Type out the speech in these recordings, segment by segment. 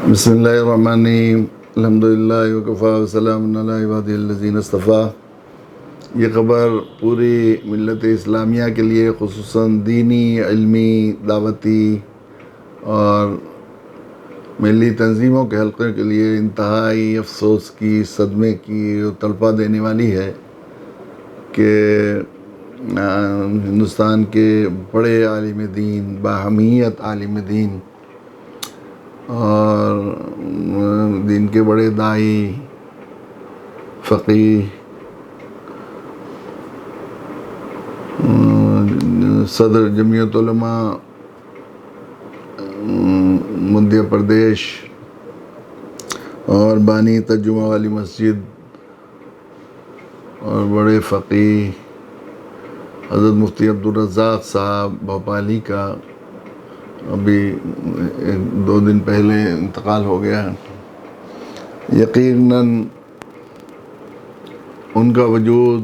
بسم اللہ الرحمن الرحیم الحمدللہ وکفیٰ وسلام علی عبادہ الذین اصطفیٰ۔ یہ خبر پوری ملت اسلامیہ کے لیے خصوصاً دینی، علمی، دعوتی اور ملی تنظیموں کے حلقے کے لیے انتہائی افسوس کی، صدمے کی اور تڑپا دینے والی ہے کہ ہندوستان کے بڑے عالم دین، باہمیت عالم دین اور دین کے بڑے داعی، فقیہ، صدر جمعیت علماء مدھیہ پردیش اور بانی ترجمہ والی مسجد اور بڑے فقیہ حضرت مفتی عبدالرزاق صاحب بھوپالی کا ابھی 2 دن پہلے انتقال ہو گیا ہے۔ یقیناً ان کا وجود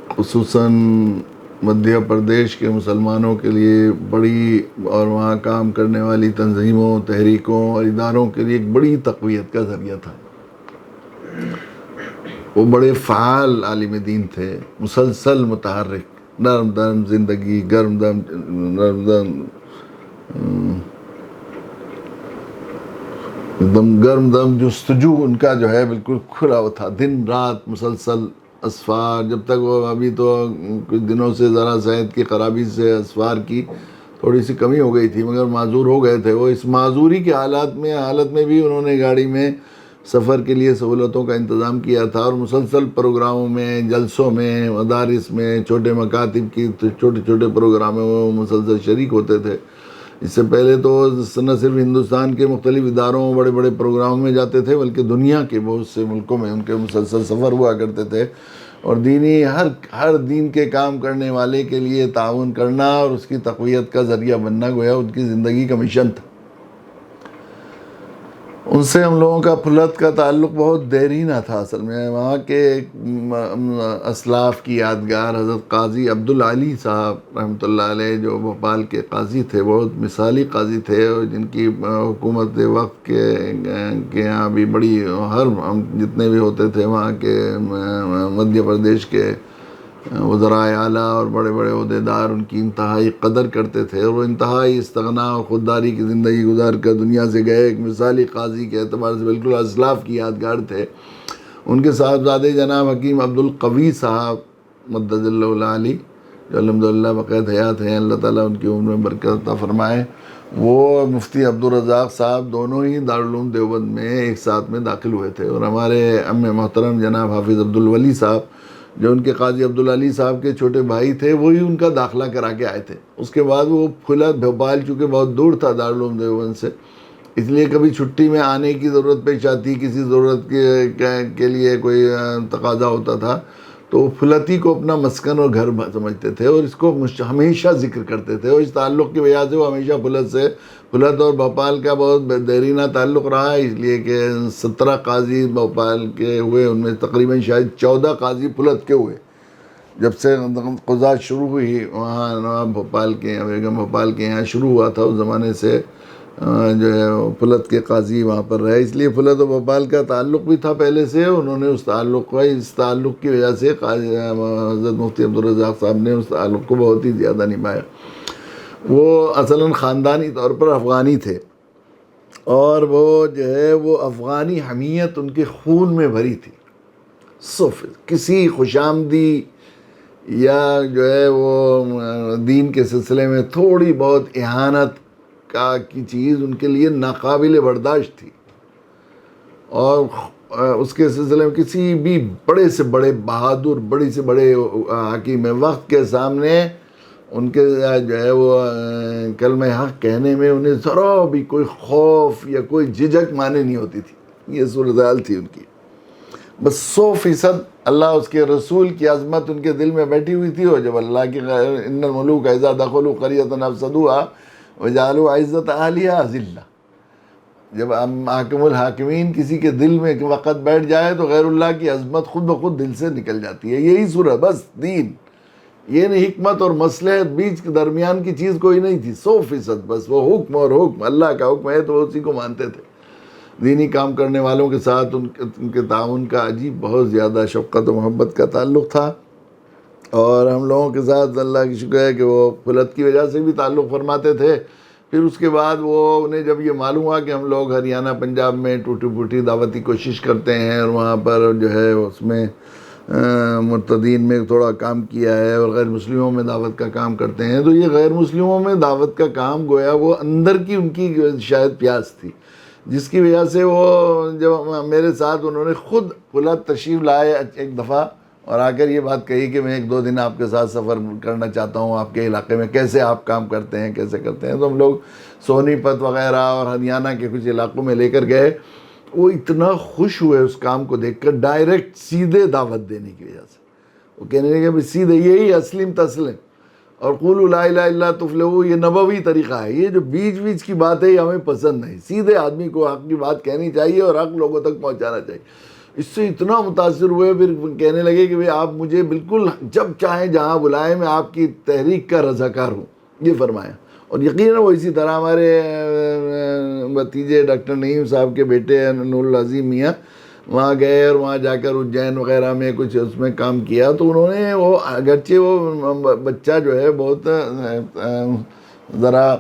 خصوصاً مدھیہ پردیش کے مسلمانوں کے لیے بڑی اور وہاں کام کرنے والی تنظیموں، تحریکوں اور اداروں کے لیے ایک بڑی تقویت کا ذریعہ تھا۔ وہ بڑے فعال عالم دین تھے، مسلسل متحرک، نرم دم زندگی، نرم دم جستجو ان کا جو ہے بالکل کھلا ہوا تھا، دن رات مسلسل اسفار۔ جب تک وہ ابھی تو کچھ دنوں سے ذرا صحت کی خرابی سے اسفار کی تھوڑی سی کمی ہو گئی تھی، مگر معذور ہو گئے تھے وہ۔ اس معذوری کی حالت میں بھی انہوں نے گاڑی میں سفر کے لیے سہولتوں کا انتظام کیا تھا اور مسلسل پروگراموں میں، جلسوں میں، مدارس میں، چھوٹے مکاتب کی چھوٹے پروگراموں میں وہ مسلسل شریک ہوتے تھے۔ اس سے پہلے تو نہ صرف ہندوستان کے مختلف اداروں، بڑے بڑے پروگراموں میں جاتے تھے، بلکہ دنیا کے بہت سے ملکوں میں ان کے مسلسل سفر ہوا کرتے تھے، اور ہر دین کے کام کرنے والے کے لیے تعاون کرنا اور اس کی تقویت کا ذریعہ بننا گویا ان کی زندگی کا مشن تھا۔ ان سے ہم لوگوں کا پھلت کا تعلق بہت دیرینہ تھا اصل میں۔ وہاں کے اسلاف کی یادگار حضرت قاضی عبدالعلی صاحب رحمۃ اللہ علیہ، جو بھوپال کے قاضی تھے، بہت مثالی قاضی تھے، اور جن کی حکومت وقت کے یہاں بھی بڑی، ہم جتنے بھی ہوتے تھے وہاں کے مدھیہ پردیش کے وزرائے اعلیٰ اور بڑے بڑے عہدیدار ان کی انتہائی قدر کرتے تھے، اور وہ انتہائی استغنا اور خودداری کی زندگی گزار کر دنیا سے گئے۔ ایک مثالی قاضی کے اعتبار سے بالکل اسلاف کی یادگار تھے۔ ان کے صاحبزادے جناب حکیم عبدالقوی صاحب مدد اللہ العالی، جو الحمدللہ بقیت حیات ہیں، اللہ تعالیٰ ان کی عمر میں برکت عطا فرمائے، وہ مفتی عبدالرزاق صاحب دونوں ہی دارالعلوم دیوبند میں ایک ساتھ میں داخل ہوئے تھے، اور ہمارے محترم جناب حافظ عبدالولی صاحب، جو ان کے قاضی عبدالعلی صاحب کے چھوٹے بھائی تھے، وہی ان کا داخلہ کرا کے آئے تھے۔ اس کے بعد وہ بھوپال چونکہ بہت دور تھا دارالعلوم دیوبند سے، اس لیے کبھی چھٹی میں آنے کی ضرورت پیش آتی، کسی ضرورت کے لیے کوئی تقاضا ہوتا تھا، تو وہ پھلتی کو اپنا مسکن اور گھر سمجھتے تھے، اور اس کو ہمیشہ ذکر کرتے تھے، اور اس تعلق کی وجہ سے وہ ہمیشہ پھلت اور بھوپال کا بہت دیرینہ تعلق رہا ہے، اس لیے کہ 17 قاضی بھوپال کے ہوئے، ان میں تقریباً شاید 14 قاضی پھلت کے ہوئے۔ جب سے قضات شروع ہوئی وہاں نواب بھوپال کے، بیگم بھوپال کے یہاں شروع ہوا تھا، اس زمانے سے جو ہے پھلت کے قاضی وہاں پر رہے، اس لیے پھلت و بھوپال کا تعلق بھی تھا پہلے سے۔ انہوں نے اس تعلق کی وجہ سے حضرت مفتی عبدالرزاق صاحب نے اس تعلق کو بہت ہی زیادہ نبھایا۔ وہ اصلاً خاندانی طور پر افغانی تھے، اور وہ جو ہے وہ افغانی حمیت ان کے خون میں بھری تھی۔ کسی خوش آمدی یا جو ہے وہ دین کے سلسلے میں تھوڑی بہت اہانت کی چیز ان کے لیے ناقابل برداشت تھی، اور اس کے سلسلے میں کسی بھی بڑے سے بڑے بہادر، بڑے سے بڑے حاکم وقت کے سامنے ان کے جو ہے وہ کلمہ حق کہنے میں انہیں ذرا بھی کوئی خوف یا کوئی جھجک مانے نہیں ہوتی تھی۔ یہ صورتحال تھی ان کی، بس 100% اللہ اس کے رسول کی عظمت ان کے دل میں بیٹھی ہوئی تھی، اور جب اللہ کی ان الملوک اذا دخلوا قریۃ افسدوها وجعلوا عزت اہلها اذلہ، جب حاکم الحاکمین کسی کے دل میں وقت بیٹھ جائے تو غیر اللہ کی عظمت خود بخود دل سے نکل جاتی ہے۔ یہی صورت، بس دین یہ نہیں حکمت اور مصلحت بیچ کے درمیان کی چیز کوئی نہیں تھی، 100%، بس وہ حکم اور حکم، اللہ کا حکم ہے تو وہ اسی کو مانتے تھے۔ دینی کام کرنے والوں کے ساتھ ان کے تعاون کا عجیب بہت زیادہ شفقت و محبت کا تعلق تھا، اور ہم لوگوں کے ساتھ اللہ کی شکر ہے کہ وہ پھلت کی وجہ سے بھی تعلق فرماتے تھے۔ پھر اس کے بعد انہیں جب یہ معلوم ہوا کہ ہم لوگ ہریانہ پنجاب میں ٹوٹی پھوٹی دعوتی کوشش کرتے ہیں اور وہاں پر جو ہے اس میں مرتدین میں تھوڑا کام کیا ہے اور غیر مسلموں میں دعوت کا کام کرتے ہیں، تو یہ غیر مسلموں میں دعوت کا کام گویا وہ اندر کی ان کی شاید پیاس تھی، جس کی وجہ سے وہ جب میرے ساتھ انہوں نے خود پھلت تشریف لائے ایک دفعہ اور آ کر یہ بات کہی کہ میں 1-2 دن آپ کے ساتھ سفر کرنا چاہتا ہوں، آپ کے علاقے میں کیسے آپ کام کرتے ہیں، کیسے کرتے ہیں۔ تو ہم لوگ سونی پت وغیرہ اور ہریانہ کے کچھ علاقوں میں لے کر گئے۔ وہ اتنا خوش ہوئے اس کام کو دیکھ کر، ڈائریکٹ سیدھے دعوت دینے کی وجہ سے۔ وہ کہنے لگے کہ سیدھے یہی اسلم تسلم اور قولوا لا الہ الا اللہ تفلحوا، یہ نبوی طریقہ ہے۔ یہ جو بیچ بیچ کی بات ہے یہ ہمیں پسند نہیں، سیدھے آدمی کو حق کی بات کہنی چاہیے اور حق لوگوں تک پہنچانا چاہیے۔ اس سے اتنا متاثر ہوئے، پھر کہنے لگے کہ آپ مجھے بالکل جب چاہیں جہاں بلائیں، میں آپ کی تحریک کا رضاکار ہوں، یہ فرمایا۔ اور یقیناً وہ اسی طرح ہمارے بھتیجے ڈاکٹر نعیم صاحب کے بیٹے نور العظیم میاں وہاں گئے اور وہاں جا کر اجین وغیرہ میں کچھ اس میں کام کیا، تو انہوں نے وہ اگرچہ وہ بچہ جو ہے بہت ذرا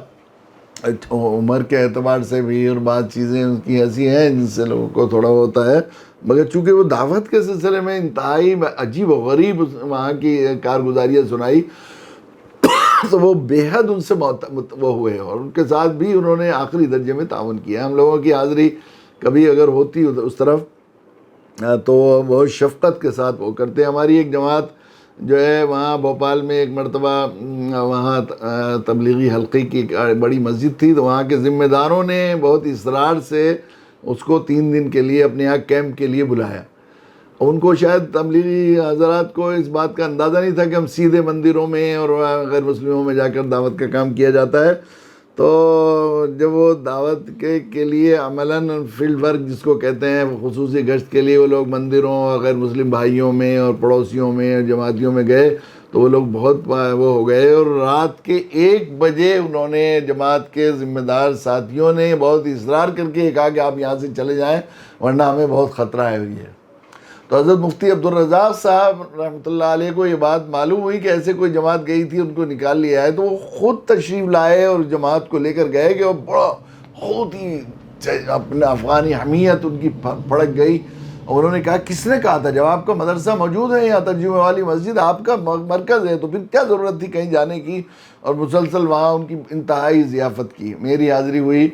عمر کے اعتبار سے بھی اور بعض چیزیں اس کی ایسی ہیں جن سے لوگوں کو تھوڑا ہوتا ہے، مگر چونکہ وہ دعوت کے سلسلے میں انتہائی عجیب و غریب وہاں کی کارگزاریاں سنائی، تو وہ بے حد ان سے وہ ہوئے اور ان کے ساتھ بھی انہوں نے آخری درجے میں تعاون کیا۔ ہم لوگوں کی حاضری کبھی اگر ہوتی اس طرف تو بہت شفقت کے ساتھ وہ کرتے۔ ہماری ایک جماعت جو ہے وہاں بھوپال میں ایک مرتبہ وہاں تبلیغی حلقے کی بڑی مسجد تھی، تو وہاں کے ذمہ داروں نے بہت اصرار سے اس کو 3 دن کے لیے اپنے یہاں کیمپ کے لیے بلایا۔ ان کو شاید تبلیغی حضرات کو اس بات کا اندازہ نہیں تھا کہ ہم سیدھے مندروں میں اور غیر مسلموں میں جا کر دعوت کا کام کیا جاتا ہے، تو جب وہ دعوت کے لیے عملاً فیلڈ ورک جس کو کہتے ہیں، خصوصی گشت کے لیے وہ لوگ مندروں اور غیر مسلم بھائیوں میں اور پڑوسیوں میں اور جماعتیوں میں گئے، تو وہ لوگ بہت وہ ہو گئے، اور رات کے 1 بجے انہوں نے جماعت کے ذمہ دار ساتھیوں نے بہت اصرار کر کے کہا کہ آپ یہاں سے چلے جائیں ورنہ ہمیں بہت خطرہ ہے ہوئی ہے۔ تو حضرت مفتی عبدالرزاق صاحب رحمۃ اللہ علیہ کو یہ بات معلوم ہوئی کہ ایسے کوئی جماعت گئی تھی، ان کو نکال لیا ہے، تو وہ خود تشریف لائے اور جماعت کو لے کر گئے کہ وہ بڑا خود ہی اپنے افغانی حمیت ان کی پھڑک گئی۔ اور انہوں نے کہا کس نے کہا تھا، جب آپ کا مدرسہ موجود ہے یہاں ترجمہ والی مسجد آپ کا مرکز ہے تو پھر کیا ضرورت تھی کہیں جانے کی، اور مسلسل وہاں ان کی انتہائی ضیافت کی۔ میری حاضری ہوئی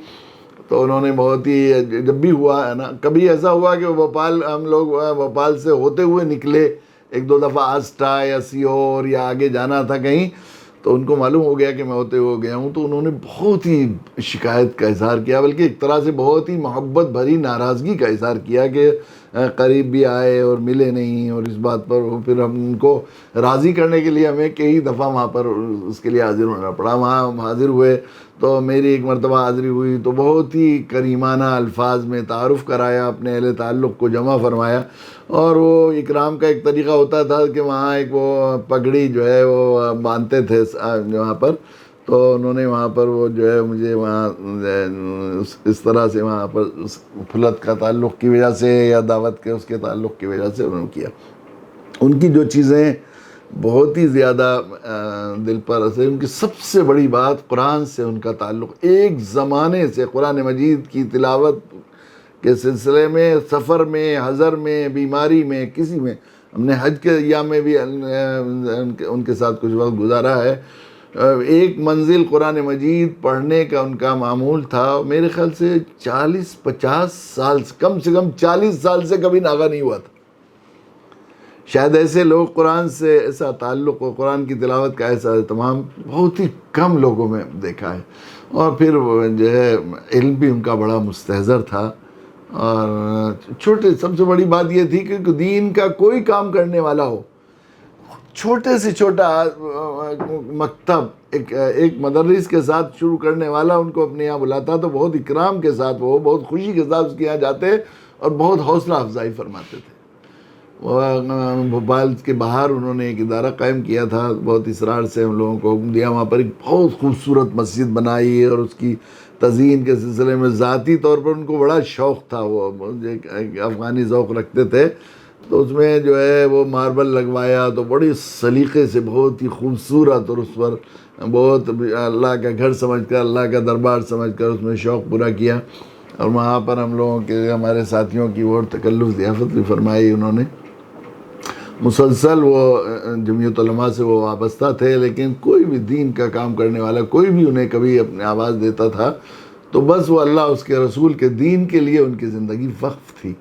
تو انہوں نے بہت ہی، جب بھی ہوا ہے نا، کبھی ایسا ہوا کہ بھوپال ہم لوگ بھوپال سے ہوتے ہوئے نکلے 1-2 دفعہ آسٹا یا سیور یا آگے جانا تھا کہیں، تو ان کو معلوم ہو گیا کہ میں ہوتے ہوئے گیا ہوں، تو انہوں نے بہت ہی شکایت کا اظہار کیا، بلکہ ایک طرح سے بہت ہی محبت بھری ناراضگی کا اظہار کیا کہ قریب بھی آئے اور ملے نہیں، اور اس بات پر پھر ہم ان کو راضی کرنے کے لیے ہمیں کئی دفعہ وہاں پر اس کے لیے حاضر ہونا پڑا۔ وہاں ہم حاضر ہوئے تو میری ایک مرتبہ حاضری ہوئی تو بہت ہی کریمانہ الفاظ میں تعارف کرایا، اپنے اہل تعلق کو جمع فرمایا، اور وہ اکرام کا ایک طریقہ ہوتا تھا کہ وہاں ایک وہ پگڑی جو ہے وہ باندھتے تھے وہاں پر، تو انہوں نے وہاں پر وہ جو ہے مجھے وہاں اس طرح سے وہاں پر پھلت کا تعلق کی وجہ سے یا دعوت کے اس کے تعلق کی وجہ سے انہوں نے کیا۔ ان کی جو چیزیں بہت ہی زیادہ دل پر اثر، ان کی سب سے بڑی بات قرآن سے ان کا تعلق، ایک زمانے سے قرآن مجید کی تلاوت کے سلسلے میں، سفر میں، حضر میں، بیماری میں، کسی میں، ہم نے حج کے ایام میں بھی ان کے ساتھ کچھ وقت گزارا ہے، ایک منزل قرآن مجید پڑھنے کا ان کا معمول تھا، میرے خیال سے 40-50 سال سے کم 40 سال سے کبھی ناغہ نہیں ہوا تھا۔ شاید ایسے لوگ قرآن سے ایسا تعلق و قرآن کی تلاوت کا ایسا اہتمام بہت ہی کم لوگوں میں دیکھا ہے، اور پھر جو ہے علم بھی ان کا بڑا مستحضر تھا، اور سب سے بڑی بات یہ تھی کہ دین کا کوئی کام کرنے والا ہو، چھوٹے سے چھوٹا مکتب ایک مدرس کے ساتھ شروع کرنے والا ان کو اپنے یہاں بلاتا تو بہت اکرام کے ساتھ، وہ بہت خوشی کے ساتھ اس کے یہاں جاتے اور بہت حوصلہ افزائی فرماتے تھے۔ بھوپال کے باہر انہوں نے ایک ادارہ قائم کیا تھا، بہت اصرار سے ہم لوگوں کو حکم دیا، وہاں پر ایک بہت خوبصورت مسجد بنائی، اور اس کی تزئین کے سلسلے میں ذاتی طور پر ان کو بڑا شوق تھا، وہ ایک افغانی ذوق رکھتے تھے، تو اس میں جو ہے وہ ماربل لگوایا تو بڑی سلیقے سے بہت ہی خوبصورت، اور اس پر بہت اللہ کا گھر سمجھ کر، اللہ کا دربار سمجھ کر اس میں شوق پورا کیا، اور وہاں پر ہم لوگوں کے ہمارے ساتھیوں کی اور تکلف ضیافت بھی فرمائی انہوں نے۔ مسلسل وہ جمعیت علماء سے وہ وابستہ تھے، لیکن کوئی بھی دین کا کام کرنے والا کوئی بھی انہیں کبھی اپنی آواز دیتا تھا تو بس وہ اللہ اس کے رسول کے دین کے لیے ان کی زندگی وقف تھی۔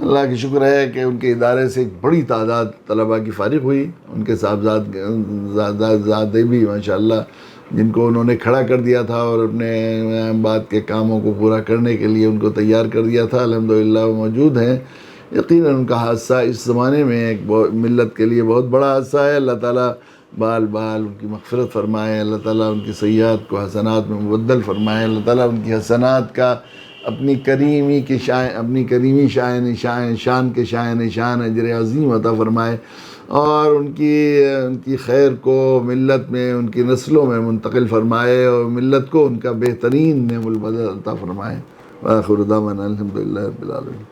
اللہ کی شکر ہے کہ ان کے ادارے سے ایک بڑی تعداد طلباء کی فارغ ہوئی، ان کے صاحبزادے بھی ماشاءاللہ، جن کو انہوں نے کھڑا کر دیا تھا اور اپنے بات کے کاموں کو پورا کرنے کے لیے ان کو تیار کر دیا تھا، الحمدللہ وہ موجود ہیں۔ یقیناً ان کا حادثہ اس زمانے میں ایک ملت کے لیے بہت بڑا حادثہ ہے۔ اللہ تعالیٰ بال بال ان کی مغفرت فرمائے، اللہ تعالیٰ ان کی سیئات کو حسنات میں مبدل فرمائے، اللہ تعالیٰ ان کی حسنات کا اپنی کریمی کی اپنی کریمی شان کے نشان اجر عظیم عطا فرمائے، اور ان کی خیر کو ملت میں، ان کی نسلوں میں منتقل فرمائے، اور ملت کو ان کا بہترین نعم البدل عطا فرمائے۔ وآخر دعوانا الحمدللہ رب العالمین۔